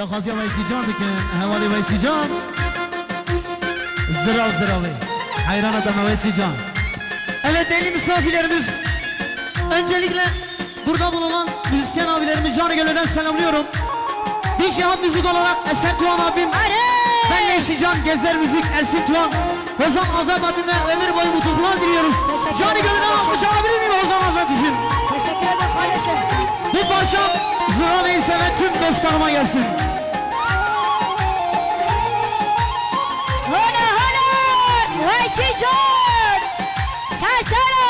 تخاصی ویسی جان دکن حوالی ویسی جان zıravi hayran adam Veysi Can. Evet değerli misafirlerimiz, öncelikle burada bulunan müzisyen abilerimi canı gönülden selamlıyorum. Bir şihat müzik olarak Eser Tuğan abim, ben Veysi Can, Gezer Müzik, Ersin Tuğan, Ozan Azat abime ömür boyu mutluluklar diliyoruz. Canı gönülden alkış alabilir miyim Ozan Azat için? Teşekkür ederim kardeşim. Bu parça Zıravi'yi seven tüm dostlarıma gelsin. Veysi Can, sersene.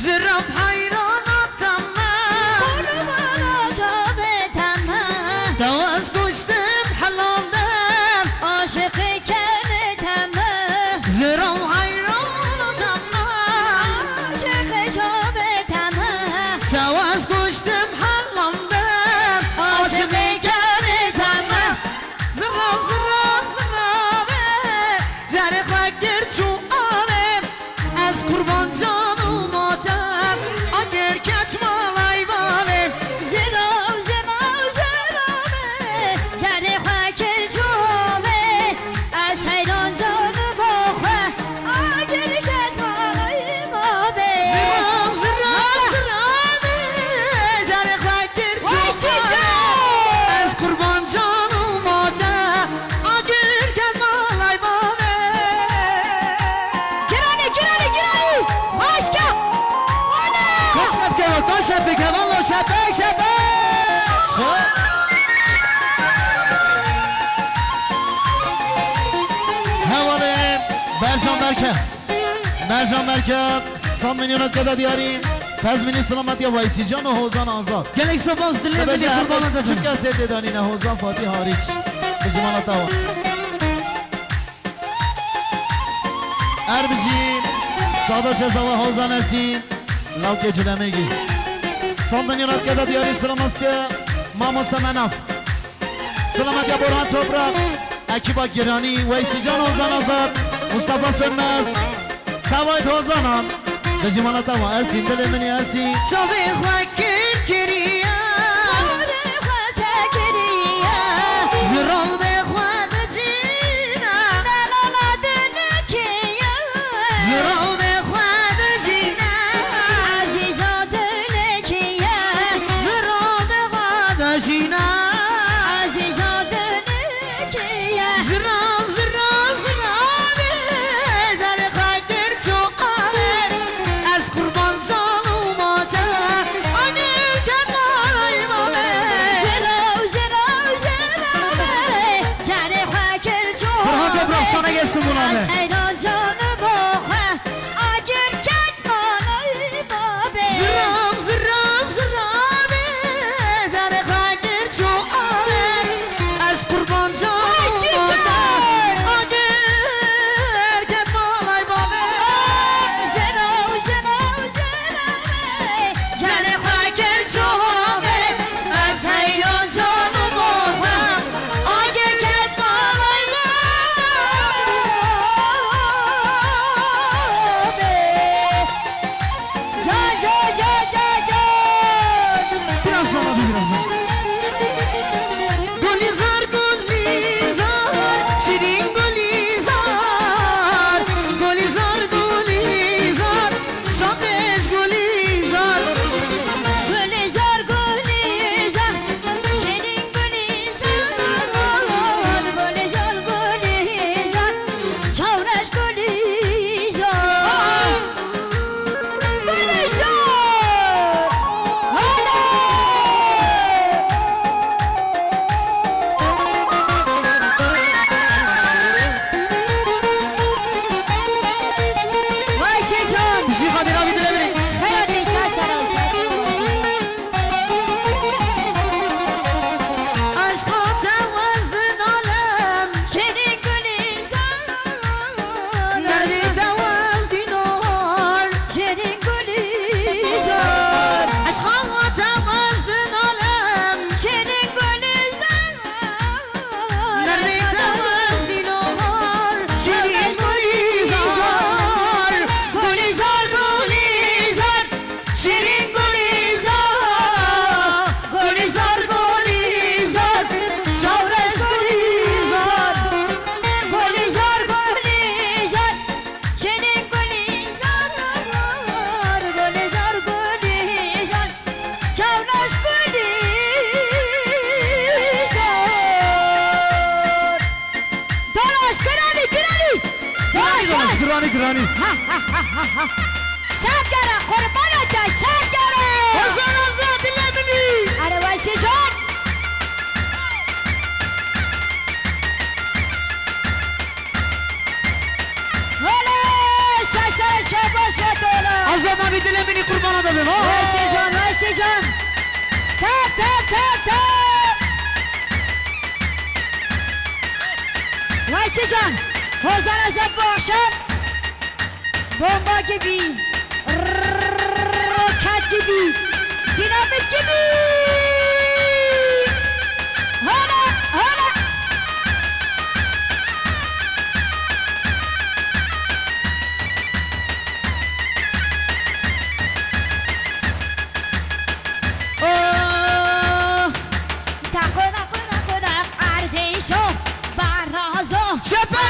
Zıraf hayran adamla Kurban olacağım etemme. Davaz koştum halaldan Aşık iken etemme. Zıraf hayran adamla Aşık olacağım etemme. Davaz koştum halaldan Aşık iken etemem Zıraf zıraf zıraf Cerikle gir çuğavim Ez kurban canım atem Agir keçmalay bavim Zirav zirav zirav Cerih vekil çuve Ez heyran canım okwe Agir ketmalayım abi Zıraf zıraf zıraf Cerikle gir Veysi çuğavim Can. Ez kurban canım atem Agir keçmalay bavim Girani girani girani Hoş gel Ana Kon şepik valla şepik şepik Havalı Bercan Berke Bercan Berke Samimiyyat kadar diyari Tezmini selamet ya Veysi Can ve Hozan Azat Gelek sabaz dille beni kurban edin Çünkü esedi danine Hozan Fatih hariç Kızımana tava Erbici Sada Şezava Hozan Ersin Lavke Cilemegi Samimiyyat kadar diyari selamet ya Mamosta Menaf Selamet ya Burhan Toprak Ekiba Girani Veysi Can Hozan Azat Mustafa Sönmez Tavayt Hozanan Kızımana tava Ersin dilemini Ersin Sabih vakir kiriya Zıral bekvad cina Zıral bekvad cina Zıral bekvad cina Zıral zıral zıral Zerre kakir çoğaver Ez kurban zalım ata Anil kemal Burhan Toprak sana gelsin bunlar Zıram zıram zıram Zerre kakir çoğaver Ez kurban zalım ata Anil kemal Zerre kakir çoğaver Ez heyran canım olsa Anil kemal دارش گرانی گرانی شکره قربانت ده شکره حسن آزاد دل منی آره وایسی جان شکره شبا شدولا آزاد نبی دل منی قربانا دبیم وایسی جان تب تب تب تب وایسی جان حسن ازت باشد بمبا gibi roket gibi dinamit gibi hala hala oh takuna ardişo barazo şepe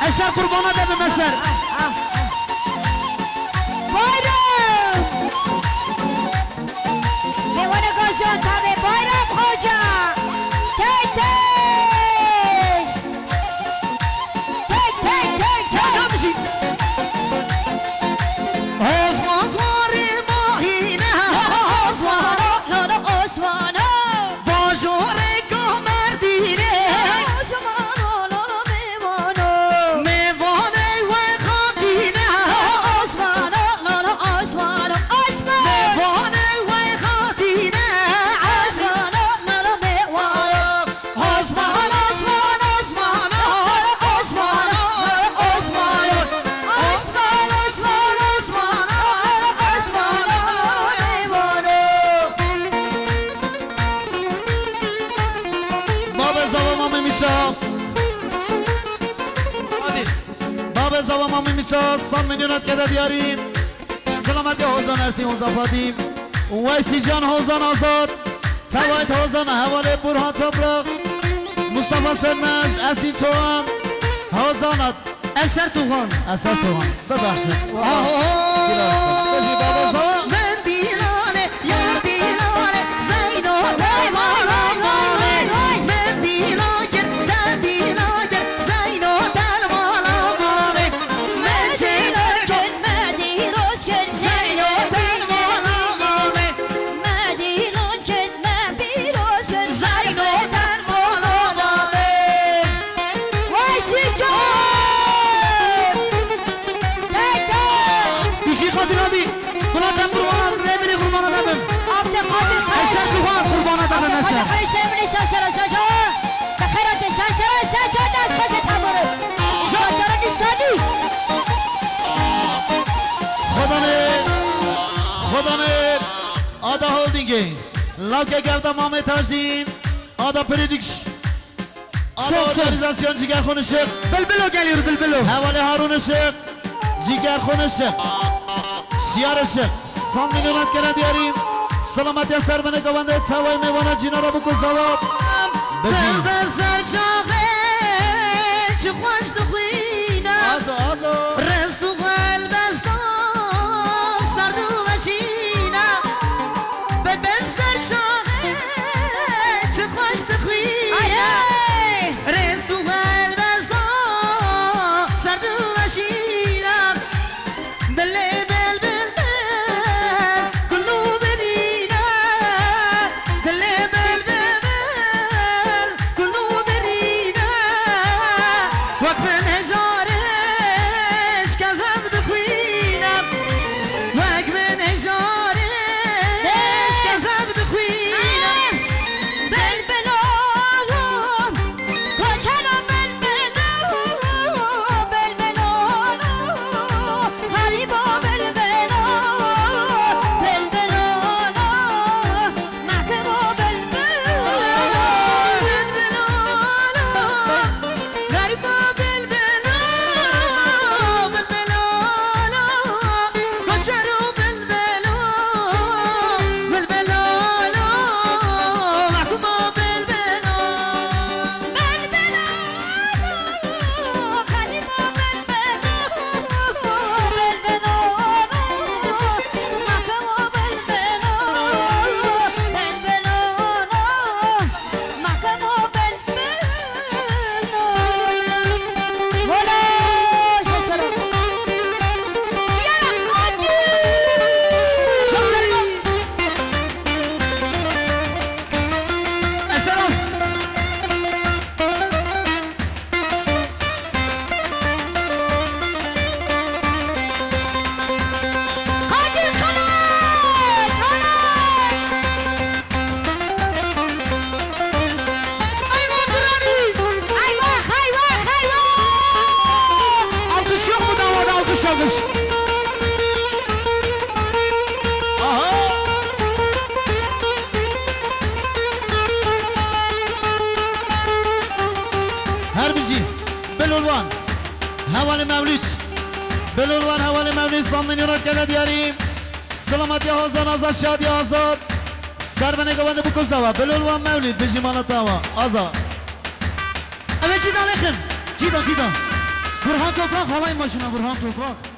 eser kurbana debim eser bayram devana koşun tabi bayram hoca tek tek tek tek tek Çalacağım bir şey Osman Zvari Mahine Osman Lolo Osman'a Bonjour Merdine Osman'a Lolo Mevano Mevane ve Khatine Osman'a Lolo Osman'a Osman Mevane ve Khatine Osman'a Lolo Mevano Osman Osman Osman Osman Osman Osman Osman Osman Osman Mevano Baba zavama mimisa Hadi Baba zavama mimisa San milyonat keda diyarım Selameti Hozan Ersin Hozan Fadim Veysi Can Hozan Azad Tevayet Hozan Hevale Burhan Toprak Mustafa Sönmez Ersin Tuğan Hozanat Eser Tuğan Eser Tuğan Bebeksin Baba zavama Ben dilane Yar dilane Zeyno Devana خدانه آدا هولدینگه لوکه گفته مامه تاجدین آدا پریدیکش آدا ارگانیزاسیون جیگر خونه شق بلبلو geliyor بلبلو حواله هارون شق جیگر خونه شق شیارش سام میلیونات کرد دیاریم سلامتی سر بنه گوانده توای میوانه جینا را بکن زواب بزین بسر شاخه چه خوش تو خوینه آزا آزا رست و قلبستان سرد و مشینه بسر شاخه چه خوش تو خوینه رست و قلبستان سرد و مشینه دل بل بل بل کلو برینه دل بل بل بل کلو برینه وقت من هزارش کذب دخوینم وقت من هزارش کذب دخوینم بلبلانم کچرم بلبلانم بلبلانم غریبا بلبلانم بلبلانم محکمو بلبلانم غریبا بلبلان بلبلان کچرو بلبلان بلبلان محکوما بلبلان غریبا بلبلانم محکمو بلبلانم محکمو بلبلانم ولا سلام سلام قادر قناة ayva durani Ayvah ayvah ayvah alkış yok mu davada alkış alkış آها هر بجی بلولوان حوال مولید بلولوان حوال مولید سام میلیونات کرد دیاریم سلامتی آزاد آزاد شادی آزاد سر بنه گوانده بکن زوا بلولوان مولید بجی مالا تاوا آزاد evet cidden yakın cidden Burhan Toprak havayın başına Burhan Toprak